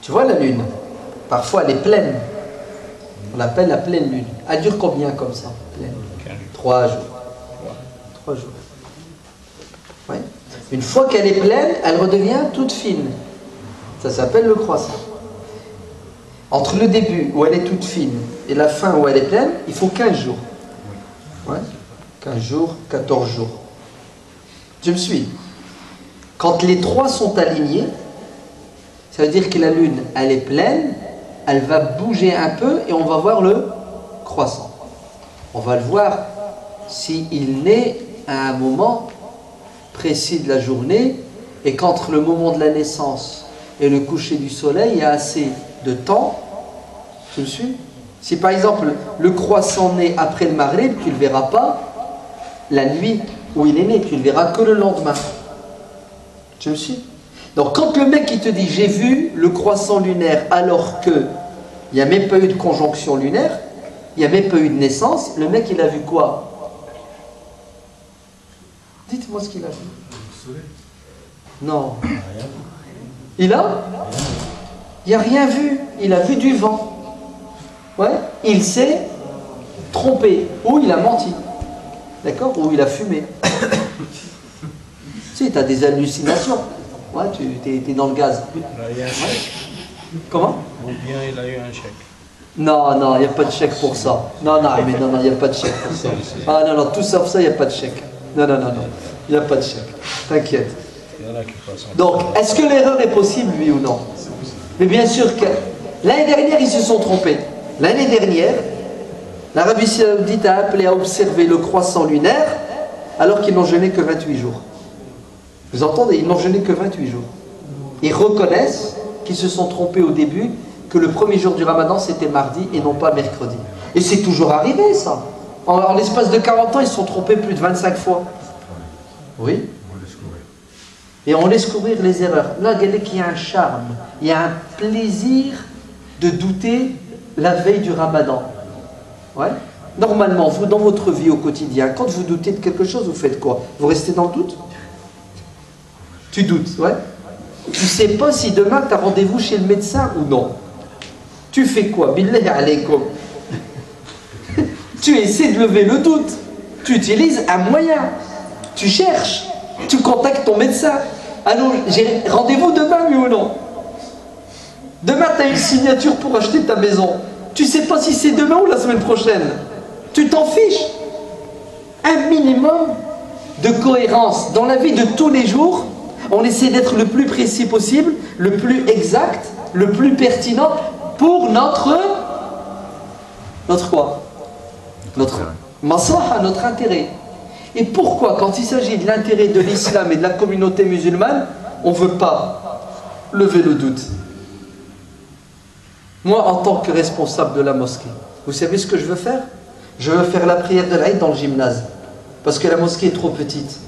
Tu vois la lune, parfois elle est pleine. On l'appelle la pleine lune. Elle dure combien comme ça, pleine? 3 jours. 3 jours. Oui. Une fois qu'elle est pleine, elle redevient toute fine. Ça s'appelle le croissant. Entre le début où elle est toute fine et la fin où elle est pleine, il faut 15 jours. Ouais. 15 jours, 14 jours. Je me suis. Quand les 3 sont alignés, ça veut dire que la lune, elle est pleine, elle va bouger un peu et on va voir le croissant. On va le voir s'il naît à un moment précis de la journée et qu'entre le moment de la naissance et le coucher du soleil, il y a assez de temps. Tu me suis? Si par exemple le croissant naît après le maghrib, tu ne le verras pas la nuit où il est né, tu ne le verras que le lendemain. Tu me suis? Donc quand le mec il te dit j'ai vu le croissant lunaire alors que il n'y a même pas eu de conjonction lunaire, il n'y a même pas eu de naissance, le mec il a vu quoi? Dites-moi ce qu'il a vu. Non. Il a? Il n'a rien vu. Il a vu du vent. Ouais. Il s'est trompé. Ou il a menti. D'accord? Ou il a fumé. Tu sais, tu as des hallucinations. Ouais, tu es dans le gaz. Il a eu un chèque. Comment? Ou bien il a eu un chèque. Non, non, il n'y a pas de chèque pour ça. Non, non, mais non, il n'y a pas de chèque pour ça. Ah non, non, tout sauf ça, il n'y a pas de chèque. Non, non, non, non. Il n'y a pas de chèque. T'inquiète. Donc, est-ce que l'erreur est possible, oui ou non? Mais bien sûr que l'année dernière, ils se sont trompés. L'année dernière, l'Arabie Saoudite a appelé à observer le croissant lunaire alors qu'ils n'ont jeûné que 28 jours. Vous entendez? Ils n'ont jeûné que 28 jours. Ils reconnaissent qu'ils se sont trompés au début, que le premier jour du Ramadan, c'était mardi et non pas mercredi. Et c'est toujours arrivé, ça. En l'espace de 40 ans, ils se sont trompés plus de 25 fois. Oui. Et on laisse courir les erreurs. Là, regardez qu'il y a un charme, il y a un plaisir de douter la veille du Ramadan. Ouais. Normalement, vous, dans votre vie au quotidien, quand vous doutez de quelque chose, vous faites quoi? Vous restez dans le doute? Tu doutes, ouais. Tu ne sais pas si demain tu as rendez-vous chez le médecin ou non. Tu fais quoi? Billahi alaykoum. Tu essaies de lever le doute. Tu utilises un moyen. Tu cherches. Tu contactes ton médecin. Alors, j'ai rendez-vous demain, oui ou non? Demain, tu as une signature pour acheter ta maison. Tu ne sais pas si c'est demain ou la semaine prochaine. Tu t'en fiches. Un minimum de cohérence. Dans la vie de tous les jours, on essaie d'être le plus précis possible, le plus exact, le plus pertinent pour notre quoi? Notre maslaha, notre intérêt. Et pourquoi, quand il s'agit de l'intérêt de l'islam et de la communauté musulmane, on ne veut pas lever le doute? Moi, en tant que responsable de la mosquée, vous savez ce que je veux faire? Je veux faire la prière de l'Aïd dans le gymnase. Parce que la mosquée est trop petite.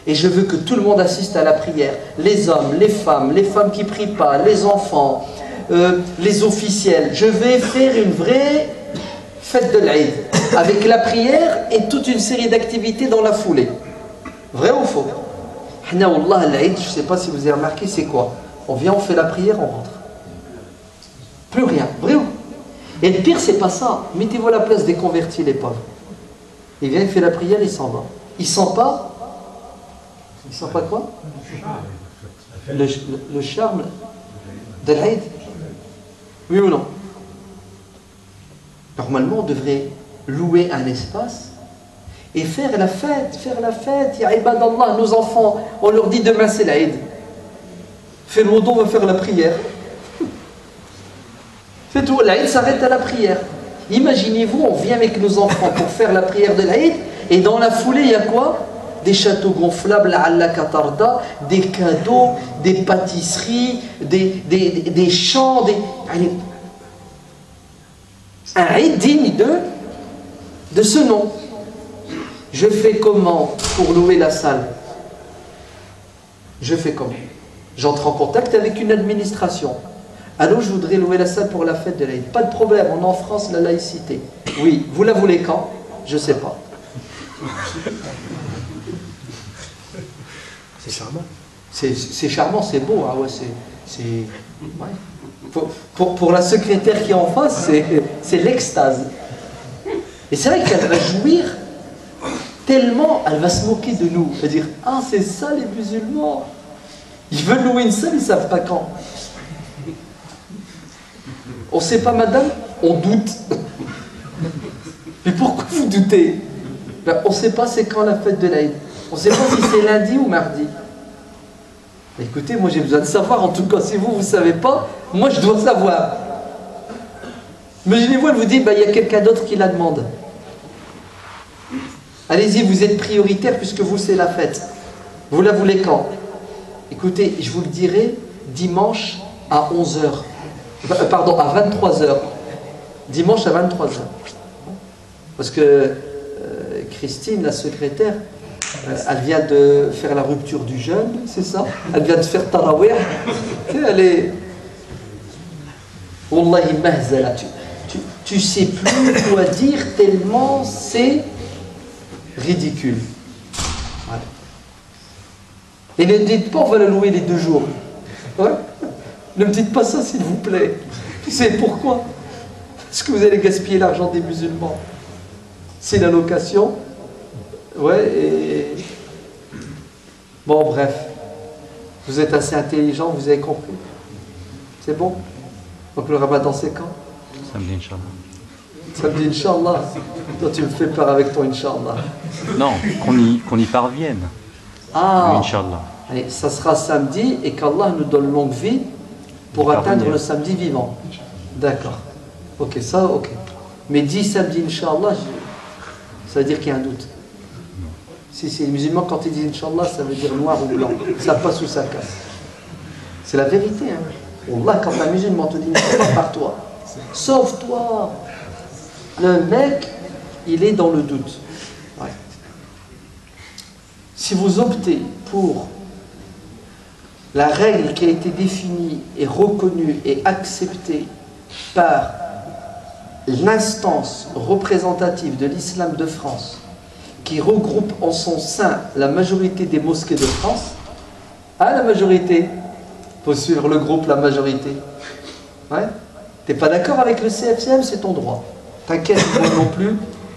Et je veux que tout le monde assiste à la prière. Les hommes, les femmes qui ne prient pas, les enfants, les officiels. Je vais faire une vraie fête de l'Aïd. Avec la prière et toute une série d'activités dans la foulée. Vrai ou faux? Hna wallah, l'Aïd, je ne sais pas si vous avez remarqué, c'est quoi? On vient, on fait la prière, on rentre. Plus rien. Vrai ou? Et le pire, c'est pas ça. Mettez-vous à la place des convertis, les pauvres. Il vient, il fait la prière, il s'en va. Il sent pas. Il sent pas quoi? Le charme de l'Aïd. Oui ou non? Normalement, on devrait louer un espace et faire la fête. Ya ibadallah, nos enfants, on leur dit demain c'est l'Aïd. Fais le wudu, on va faire la prière. C'est tout, l'Aïd s'arrête à la prière. Imaginez-vous, on vient avec nos enfants pour faire la prière de l'Aïd et dans la foulée, il y a quoi? Des châteaux gonflables à la Qatarda, des cadeaux, des pâtisseries, des chants, Allez. Un Aïd digne de ce nom. Je fais comment pour louer la salle? Je fais comment? J'entre en contact avec une administration. Alors je voudrais louer la salle pour la fête de l'Aïd. Pas de problème, on est en France, la laïcité. Oui, vous la voulez quand? Je ne sais pas. C'est charmant. C'est charmant, c'est beau. Hein, ouais, C'est... Ouais. Pour la secrétaire qui est en face, c'est l'extase. Et c'est vrai qu'elle va jouir tellement, elle va se moquer de nous. Elle va dire, ah c'est ça les musulmans. Ils veulent louer une salle, ils ne savent pas quand. On ne sait pas madame, on doute. Mais pourquoi vous doutez? Ben, on ne sait pas c'est quand la fête de l'Aïd. On ne sait pas si c'est lundi ou mardi. Écoutez, moi j'ai besoin de savoir, en tout cas si vous ne savez pas, moi je dois savoir. Imaginez-vous, elle vous dit, bah, y a quelqu'un d'autre qui la demande. Allez-y, vous êtes prioritaire puisque vous c'est la fête. Vous la voulez quand? Écoutez, je vous le dirai dimanche à 11h. Pardon, à 23h. Dimanche à 23h. Parce que Christine, la secrétaire, elle vient de faire la rupture du jeûne, c'est ça? Elle vient de faire tarawih. Elle est... Wallahi mahzala. Tu sais plus quoi dire tellement c'est ridicule. Voilà. Et ne dites pas on va la louer les 2 jours. Ouais. Ne me dites pas ça s'il vous plaît. Tu sais pourquoi? Parce que vous allez gaspiller l'argent des musulmans. C'est la location. Ouais, et... Bon, bref. Vous êtes assez intelligent, vous avez compris. C'est bon? Donc le ramadan, c'est quand? Samedi, Inch'Allah. Samedi, Inch'Allah. Toi, tu me fais peur avec ton Inch'Allah. Non, qu'on y parvienne. Ah, Inch'Allah. Allez, ça sera samedi et qu'Allah nous donne longue vie pour atteindre le samedi vivant. D'accord. Ok, ça, ok. Mais dis samedi, Inch'Allah, ça veut dire qu'il y a un doute. Si les musulmans, quand ils disent Inch'Allah, ça veut dire noir ou blanc. Ça passe ou ça casse. C'est la vérité. Hein. Wallah, quand un musulman te dit Inch'Allah par toi, sauve-toi. Le mec, il est dans le doute. Ouais. Si vous optez pour la règle qui a été définie et reconnue et acceptée par l'instance représentative de l'islam de France, qui regroupe en son sein la majorité des mosquées de France, la majorité, faut suivre le groupe, la majorité. Ouais. T'es pas d'accord avec le CFCM, c'est ton droit. T'inquiète, moi non plus,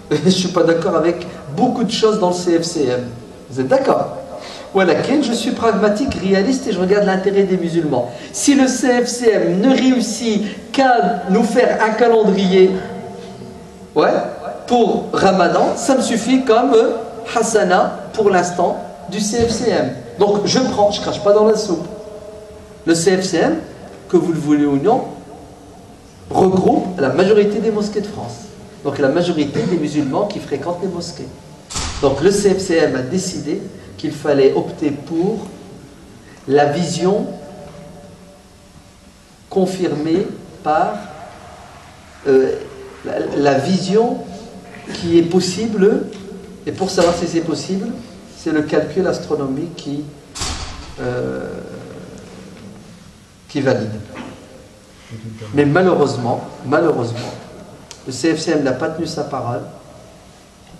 je suis pas d'accord avec beaucoup de choses dans le CFCM. Vous êtes d'accord? Voilà, je suis pragmatique, réaliste et je regarde l'intérêt des musulmans. Si le CFCM ne réussit qu'à nous faire un calendrier, ouais, pour Ramadan, ça me suffit comme Hassana pour l'instant du CFCM. Donc je prends, je crache pas dans la soupe. Le CFCM, que vous le voulez ou non, regroupe la majorité des mosquées de France. Donc la majorité des musulmans qui fréquentent les mosquées. Donc le CFCM a décidé qu'il fallait opter pour la vision confirmée par la vision qui est possible, et pour savoir si c'est possible, c'est le calcul astronomique qui valide. Mais malheureusement, le CFCM n'a pas tenu sa parole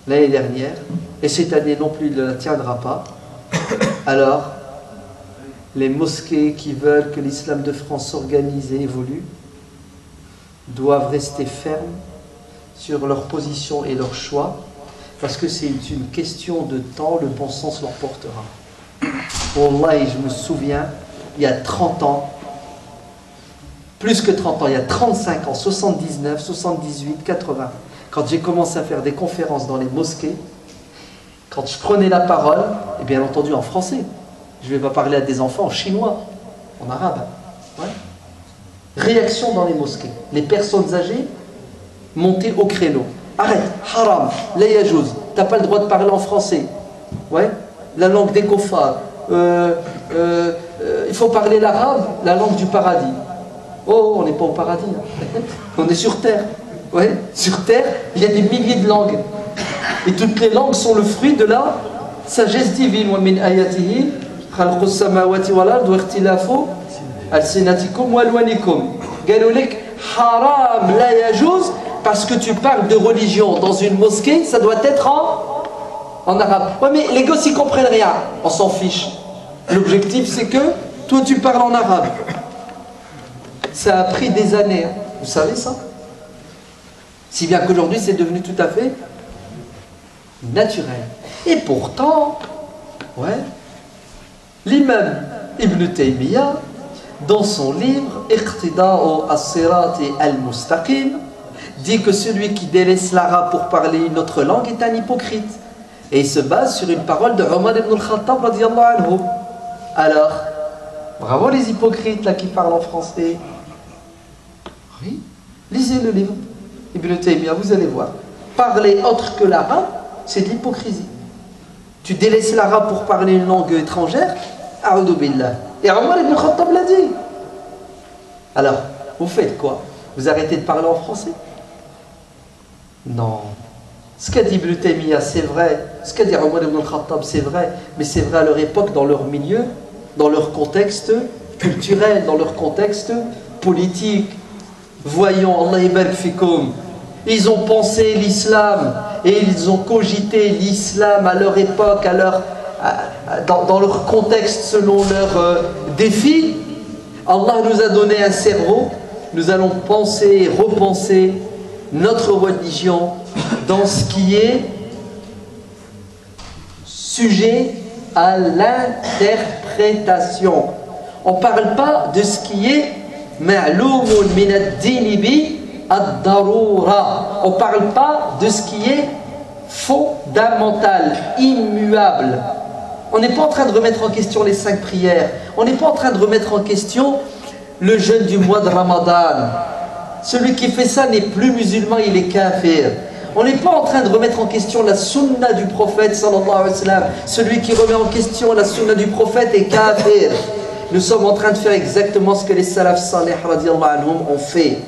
l'année dernière, et cette année non plus il ne la tiendra pas. Alors, les mosquées qui veulent que l'islam de France s'organise et évolue doivent rester fermes sur leur position et leur choix, parce que c'est une question de temps, le bon sens leur portera. Wallahi, je me souviens, il y a 30 ans, plus que 30 ans, il y a 35 ans, 79, 78, 80, quand j'ai commencé à faire des conférences dans les mosquées, quand je prenais la parole, et bien entendu en français, je ne vais pas parler à des enfants en chinois, en arabe. Ouais. Réaction dans les mosquées. Les personnes âgées montaient au créneau. Arrête, haram, la yajouz, tu n'as pas le droit de parler en français. Ouais. La langue des kofars. Il faut parler l'arabe, la langue du paradis. Oh, on n'est pas au paradis. Hein. On est sur terre. Ouais. Sur terre, il y a des milliers de langues. Et toutes les langues sont le fruit de la sagesse divine. Wa min ayatihi khalqu samawati wal ard wa ikhtilafu alsinatikum wa alwanikum. Qalou lak haram la yajouz, parce que tu parles de religion dans une mosquée, ça doit être en arabe. Ouais, mais les gosses ils comprennent rien. On s'en fiche. L'objectif c'est que toi tu parles en arabe. Ça a pris des années, hein. Vous savez ça? Si bien qu'aujourd'hui c'est devenu tout à fait naturel. Et pourtant, ouais, l'imam Ibn Taymiyyah, dans son livre Iqtida'u as-sirati al-mustaqim, dit que celui qui délaisse l'arabe pour parler une autre langue est un hypocrite. Et il se base sur une parole de Omar ibn al-Khattab radiyallahu anhu. Alors, bravo les hypocrites là qui parlent en français. Oui, lisez le livre Ibn Taymiyyah, vous allez voir. Parler autre que l'arabe, c'est de l'hypocrisie. Tu délaisses l'arabe pour parler une langue étrangère, a'udhu billah. Et Omar ibn al-Khattab l'a dit. Alors, vous faites quoi? Vous arrêtez de parler en français? Non. Ce qu'a dit Ibn Taymiyyah, c'est vrai. Ce qu'a dit Omar ibn al-Khattab, c'est vrai. Mais c'est vrai à leur époque, dans leur milieu, dans leur contexte culturel, dans leur contexte politique. Voyons, Allah ibarak fikoum. Ils ont pensé l'islam et ils ont cogité l'islam à leur époque, dans leur contexte, selon leurs défis. Allah nous a donné un cerveau. Nous allons penser et repenser notre religion dans ce qui est sujet à l'interprétation. On ne parle pas de ce qui est ma'loumun min ad-din bi ad-darura. On ne parle pas de ce qui est fondamental, immuable. On n'est pas en train de remettre en question les 5 prières. On n'est pas en train de remettre en question le jeûne du mois de Ramadan. Celui qui fait ça n'est plus musulman, il est kafir. On n'est pas en train de remettre en question la sunna du prophète sallallahu alayhi wa sallam. Celui qui remet en question la sunna du prophète est kafir. Nous sommes en train de faire exactement ce que les salaf salih radiyallahu anhum ont fait.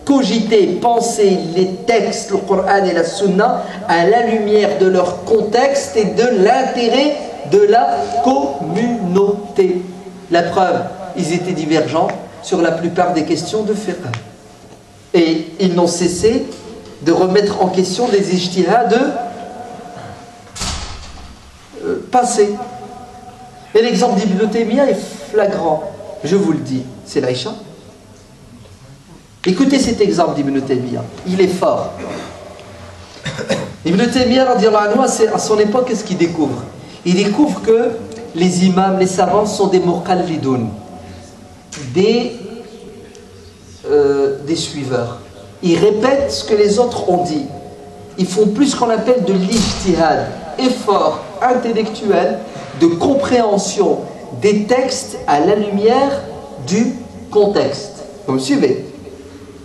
Cogiter, penser les textes, le Coran et la sunna à la lumière de leur contexte et de l'intérêt de la communauté. La preuve, ils étaient divergents sur la plupart des questions de fiqh. Et ils n'ont cessé de remettre en question des ijtihads passés. Et l'exemple d'Ibn Taymiyyah est flagrant. Je vous le dis, c'est l'Aïcha. Écoutez cet exemple d'Ibn Taymiyyah. Il est fort. Ibn Taymiyyah, radiyallahu anhu, à son époque, qu'est-ce qu'il découvre? Il découvre que les imams, les savants sont des muqallidoun, des suiveurs. Ils répètent ce que les autres ont dit. Ils font plus ce qu'on appelle de l'ijtihad, effort intellectuel de compréhension des textes à la lumière du contexte. Vous me suivez?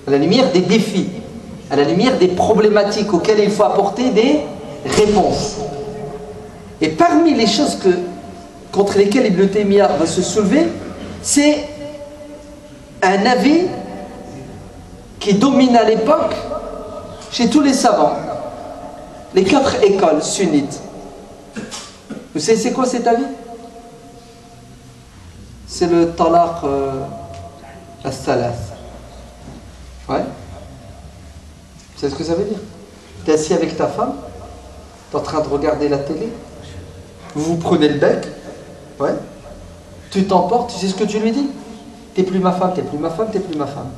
À la lumière des défis, à la lumière des problématiques auxquelles il faut apporter des réponses. Et parmi les choses contre lesquelles Ibn Taymiyyah va se soulever, c'est un avis qui domine à l'époque chez tous les savants, les 4 écoles sunnites. Vous savez c'est quoi cet avis? C'est le talaq as-salath. Ouais. Vous savez ce que ça veut dire? Tu es assis avec ta femme, tu es en train de regarder la télé, vous vous prenez le bec, ouais. Tu t'emportes, tu sais ce que tu lui dis? T'es plus ma femme, t'es plus ma femme, t'es plus ma femme.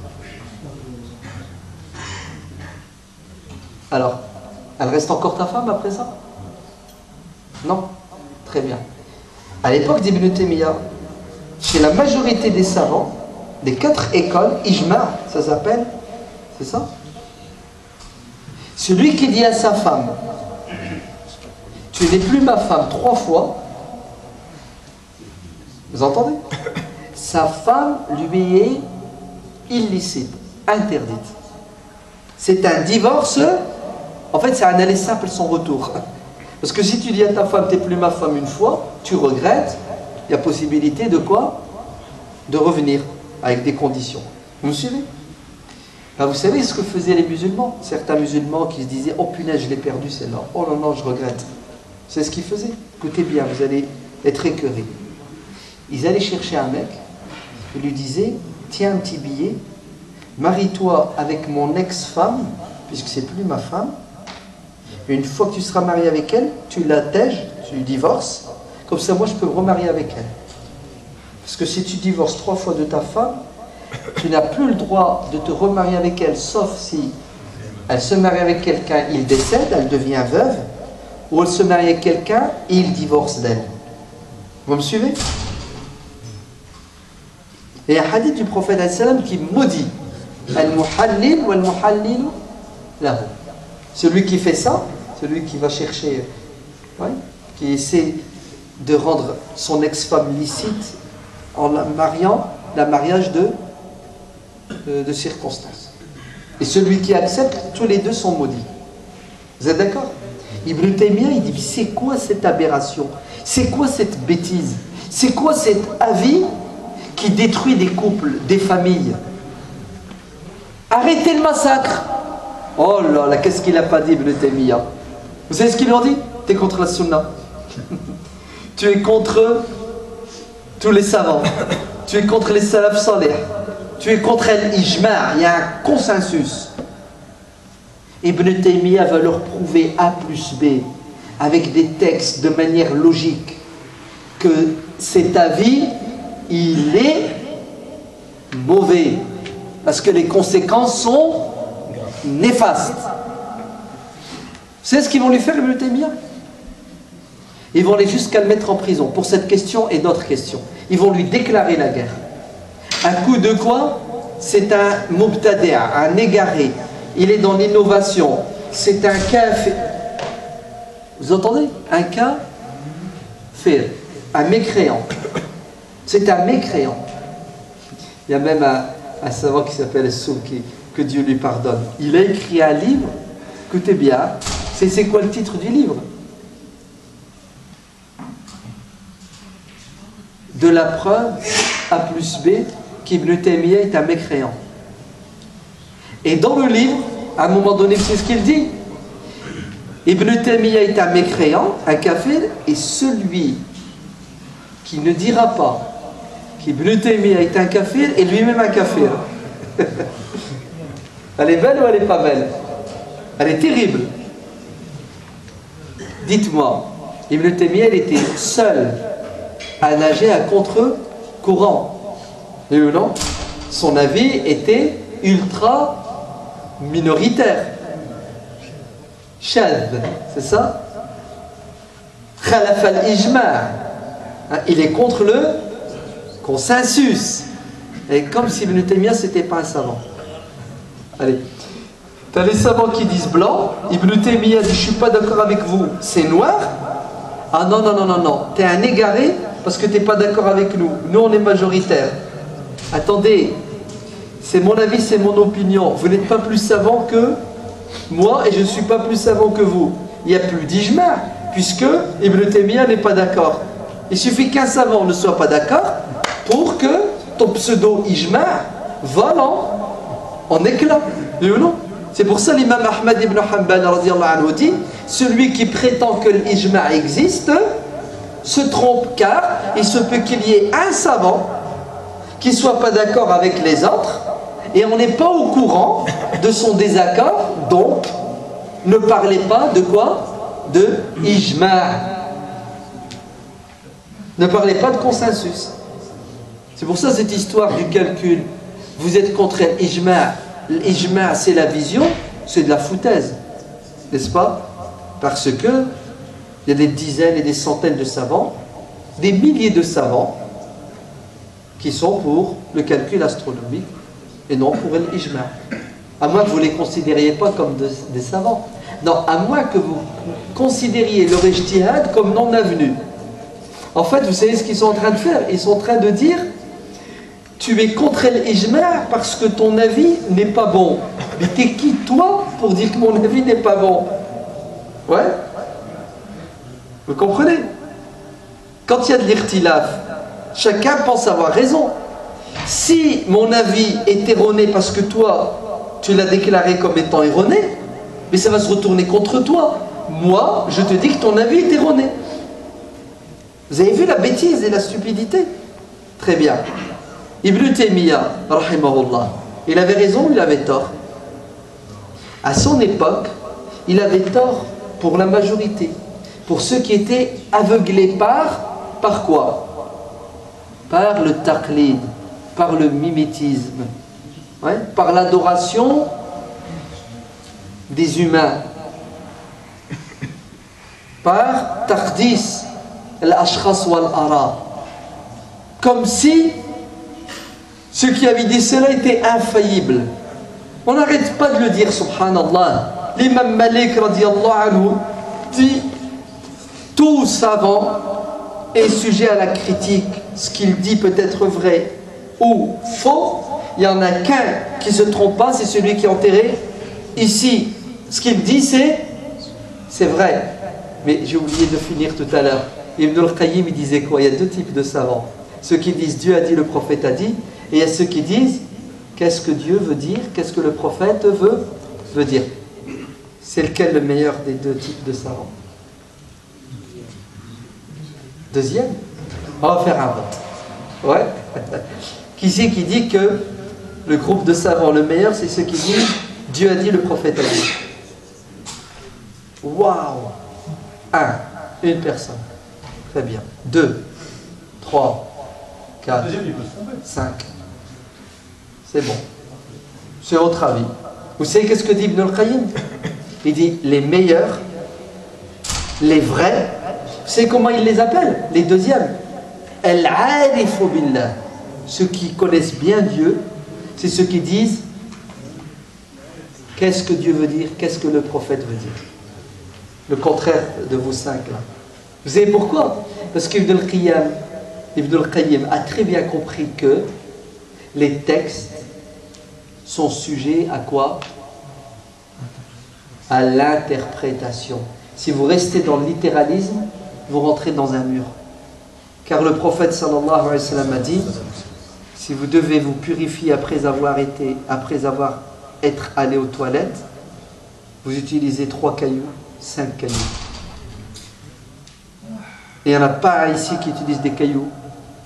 Alors, elle reste encore ta femme après ça? Non? Très bien. À l'époque d'Ibn Taymiyyah, chez la majorité des savants, des 4 écoles, ijma, ça s'appelle, c'est ça? Celui qui dit à sa femme, tu n'es plus ma femme 3 fois, vous entendez? Sa femme lui est illicite, interdite. C'est un divorce, en fait c'est un aller simple sans retour. Parce que si tu dis à ta femme, tu n'es plus ma femme une fois, tu regrettes, il y a possibilité de quoi? De revenir avec des conditions. Vous me suivez? Ben, vous savez ce que faisaient les musulmans? Certains musulmans qui se disaient, oh punaise, je l'ai perdu celle-là, oh non, non, je regrette. C'est ce qu'ils faisaient. Écoutez bien, vous allez être écœurés. Ils allaient chercher un mec, ils lui disaient, tiens un petit billet, marie-toi avec mon ex-femme, puisque c'est plus ma femme, et une fois que tu seras marié avec elle, tu l'attèges, tu divorces, comme ça moi je peux me remarier avec elle. Parce que si tu divorces 3 fois de ta femme, tu n'as plus le droit de te remarier avec elle, sauf si elle se marie avec quelqu'un, il décède, elle devient veuve, ou elle se marie avec quelqu'un et il divorce d'elle. Vous me suivez? Et il y a un hadith du prophète qui maudit al-muhallil ou al-muhallil lahu. Celui qui fait ça, celui qui va chercher, qui essaie de rendre son ex-femme licite en la mariant, la mariage de circonstances. Et celui qui accepte, tous les deux sont maudits. Vous êtes d'accord? Ibn Taymiyyah, il dit, c'est quoi cette aberration? C'est quoi cette bêtise? C'est quoi cet avis qui détruit des couples, des familles? Arrêtez le massacre! Oh là là, qu'est-ce qu'il n'a pas dit Ibn Taymiyyah? Vous savez ce qu'il leur dit? Tu es contre la sunna. Tu es contre tous les savants. Tu es contre les salaf salih. Tu es contre l'ijma'. Il y a un consensus. Ibn Taymiyyah va leur prouver A plus B avec des textes de manière logique que cet avis, il est mauvais parce que les conséquences sont néfastes. C'est ce qu'ils vont lui faire, Ibn Taymiyyah. Ils vont aller jusqu'à le mettre en prison pour cette question et d'autres questions. Ils vont lui déclarer la guerre. Un coup de quoi? C'est un mubtadi', un égaré. Il est dans l'innovation. C'est un kafir. Vous entendez? Un kafir. Un mécréant. C'est un mécréant. Il y a même un savant qui s'appelle Souki, que Dieu lui pardonne. Il a écrit un livre. Écoutez bien. C'est quoi le titre du livre? De la preuve A plus B qu'Ibn Taymiyyah est un mécréant. Et dans le livre, à un moment donné, c'est ce qu'il dit. Ibn Taymiyyah est un mécréant, un kafir, et celui qui ne dira pas qu'Ibn Taymiyyah est un kafir est lui-même un kafir. Elle est belle ou elle n'est pas belle? Elle est terrible. Dites-moi, Ibn Taymiyyah, il était seul à nager à contre-courant. Et non, son avis était ultra minoritaire. Shadh, c'est ça? Khalaf al-ijma'. Il est contre le consensus. Et comme si Ibn Taymiyyah, c'était pas un savant. Allez. Tu as les savants qui disent blanc. Ibn Taymiyyah dit je suis pas d'accord avec vous, c'est noir. Ah non, non, non, non, non. Tu es un égaré parce que tu n'es pas d'accord avec nous. Nous, on est majoritaire. Attendez, c'est mon avis, c'est mon opinion. Vous n'êtes pas plus savant que moi et je ne suis pas plus savant que vous. Il n'y a plus d'ijma' puisque Ibn Taymiyyah n'est pas d'accord. Il suffit qu'un savant ne soit pas d'accord pour que ton pseudo-ijma' vole en éclat. Oui ou non? C'est pour ça l'imam Ahmad ibn Hanbal anhu dit celui qui prétend que l'ijma' existe se trompe car il se peut qu'il y ait un savant qui ne soit pas d'accord avec les autres et on n'est pas au courant de son désaccord, donc ne parlez pas de quoi? De ijma'. Ne parlez pas de consensus. C'est pour ça cette histoire du calcul. Vous êtes contre l'ijma'. L'ijma', c'est la vision, c'est de la foutaise, n'est-ce pas? Parce que il y a des dizaines et des centaines de savants, des milliers de savants qui sont pour le calcul astronomique et non pour l'ijma'. À moins que vous ne les considériez pas comme des savants. Non, à moins que vous considériez leur ijtihad comme non avenu. En fait, vous savez ce qu'ils sont en train de faire? Ils sont en train de dire tu es contre l'ijma' parce que ton avis n'est pas bon. Mais t'es qui toi pour dire que mon avis n'est pas bon? Ouais? Vous comprenez? Quand il y a de l'irtilaf, chacun pense avoir raison. Si mon avis est erroné parce que toi, tu l'as déclaré comme étant erroné, mais ça va se retourner contre toi. Moi, je te dis que ton avis est erroné. Vous avez vu la bêtise et la stupidité? Très bien. Ibn Taymiyyah, rahimahullah, il avait raison ou il avait tort? À son époque, il avait tort pour la majorité, pour ceux qui étaient aveuglés par quoi? Par le taqlid, par le mimétisme. Ouais, par l'adoration des humains, par taqdis al-ashkhas wal-ara, comme si ceux qui avaient dit cela étaient infaillibles. On n'arrête pas de le dire, subhanallah. L'imam Malik radiallahu anhu dit: tout savant est sujet à la critique. Ce qu'il dit peut être vrai ou faux. Il n'y en a qu'un qui ne se trompe pas, c'est celui qui est enterré ici. Ce qu'il dit, c'est vrai. Mais j'ai oublié de finir tout à l'heure. Ibn al-Qayyim, il disait quoi? Il y a deux types de savants. Ceux qui disent Dieu a dit, le prophète a dit. Et il y a ceux qui disent qu'est-ce que Dieu veut dire, qu'est-ce que le prophète veut dire. C'est lequel le meilleur des deux types de savants? Deuxième? On va faire un vote. Ouais. Qui c'est qui dit que le groupe de savants le meilleur, c'est ceux qui disent Dieu a dit, le prophète a dit. Waouh! Une personne. Très bien. 2, 3, 4, 5. C'est bon. C'est votre avis. Vous savez qu'est-ce que dit Ibn al-Qayyim? Il dit les meilleurs, les vrais. Vous savez comment il les appelle? Les deuxièmes. Al-arifu billah. Ceux qui connaissent bien Dieu, c'est ceux qui disent qu'est-ce que Dieu veut dire, qu'est-ce que le prophète veut dire. Le contraire de vous cinq là. Vous savez pourquoi? Parce qu'Ibn al-Qayyim a très bien compris que les textes sont sujets à quoi? À l'interprétation. Si vous restez dans le littéralisme, vous rentrez dans un mur. Car le prophète sallallahu alayhi wa sallam a dit: si vous devez vous purifier après avoir être allé aux toilettes, vous utilisez 3 cailloux, 5 cailloux. Et il n'y en a pas ici qui utilisent des cailloux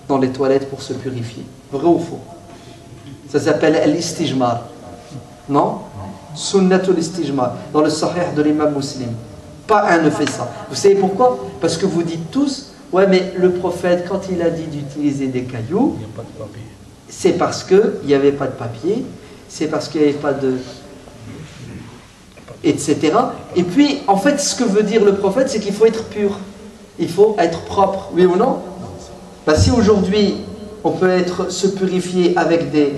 dans les toilettes pour se purifier. Vrai ou faux? Ça s'appelle l'istijmar. Non? Sunnatul istijmar. Dans le sahih de l'imam Muslim. Pas un ne fait ça. Vous savez pourquoi? Parce que vous dites tous: ouais, mais le prophète, quand il a dit d'utiliser des cailloux, Il n'y a pas de papier. c'est parce qu'il n'y avait pas de papier, c'est parce qu'il n'y avait pas de... etc. Et puis, en fait, ce que veut dire le prophète, c'est qu'il faut être pur. Il faut être propre, oui ou non? Ben, si aujourd'hui, on peut se purifier avec des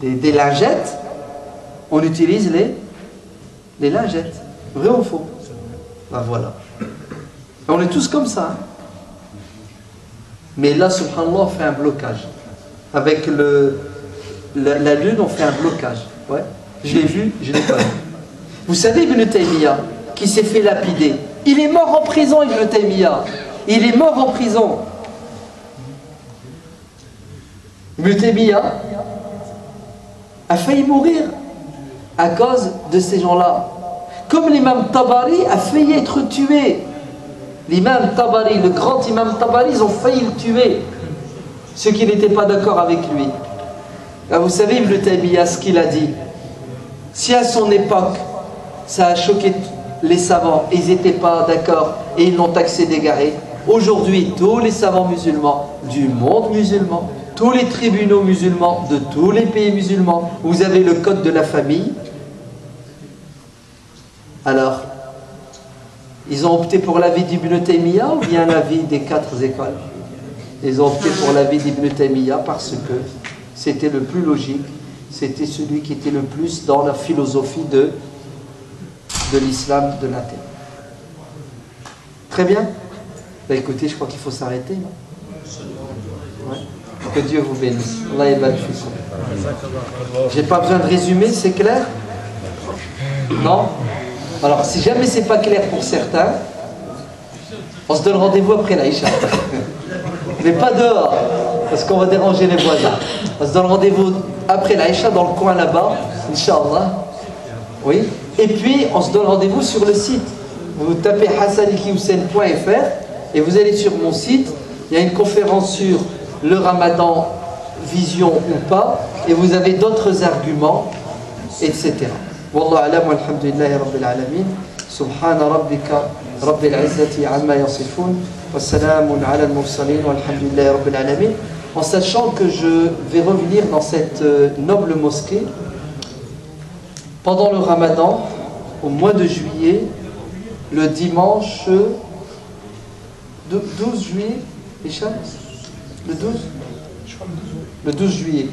lingettes, on utilise les lingettes. Vrai ou faux? Ben voilà. On est tous comme ça. Hein? Mais là, subhanallah, on fait un blocage. Avec la lune, on fait un blocage. Ouais. Je l'ai vu, je ne l'ai pas vu. Vous savez, Ibn Taymiyyah, qui s'est fait lapider, il est mort en prison, Ibn Taymiyyah. Il est mort en prison. Ibn Taymiyyah a failli mourir à cause de ces gens-là. Comme l'imam Tabari a failli être tué. L'imam Tabari, le grand imam Tabari, ils ont failli le tuer. Ceux qui n'étaient pas d'accord avec lui. Alors vous savez, Ibn Taymiyyah, ce qu'il a dit. Si à son époque, ça a choqué les savants, ils n'étaient pas d'accord et ils l'ont taxé d'égaré. Aujourd'hui, tous les savants musulmans du monde musulman, tous les tribunaux musulmans de tous les pays musulmans, vous avez le code de la famille. Alors, ils ont opté pour l'avis d'Ibn Taymiyyah ou bien l'avis des 4 écoles? Ils ont opté pour l'avis d'Ibn Taymiyyah parce que c'était le plus logique, c'était celui qui était le plus dans la philosophie de l'islam de l'intérêt. Très bien. Bah écoutez, je crois qu'il faut s'arrêter. Ouais. Que Dieu vous bénisse. Allah yabarak fikum. J'ai pas besoin de résumer, c'est clair? Non? Alors, si jamais c'est pas clair pour certains, on se donne rendez-vous après l'Aïcha. Mais pas dehors, parce qu'on va déranger les voisins. On se donne rendez-vous après l'Aïcha dans le coin là-bas, Inch'Allah. Oui. Et puis, on se donne rendez-vous sur le site. Vous tapez hassanikihussen.fr et vous allez sur mon site. Il y a une conférence sur le Ramadan, vision ou pas, et vous avez d'autres arguments, etc. Wallahu a'lam walhamdulillahi rabbil alamin. Subhana rabbika rabbil izzati amma yasifun. Wa salamun ala al-mursalin walhamdulillahi rabbil alamin. en sachant que je vais revenir dans cette noble mosquée pendant le Ramadan, au mois de juillet, le dimanche 12 juillet, Hicham ? Le 12 ? Le 12 juillet.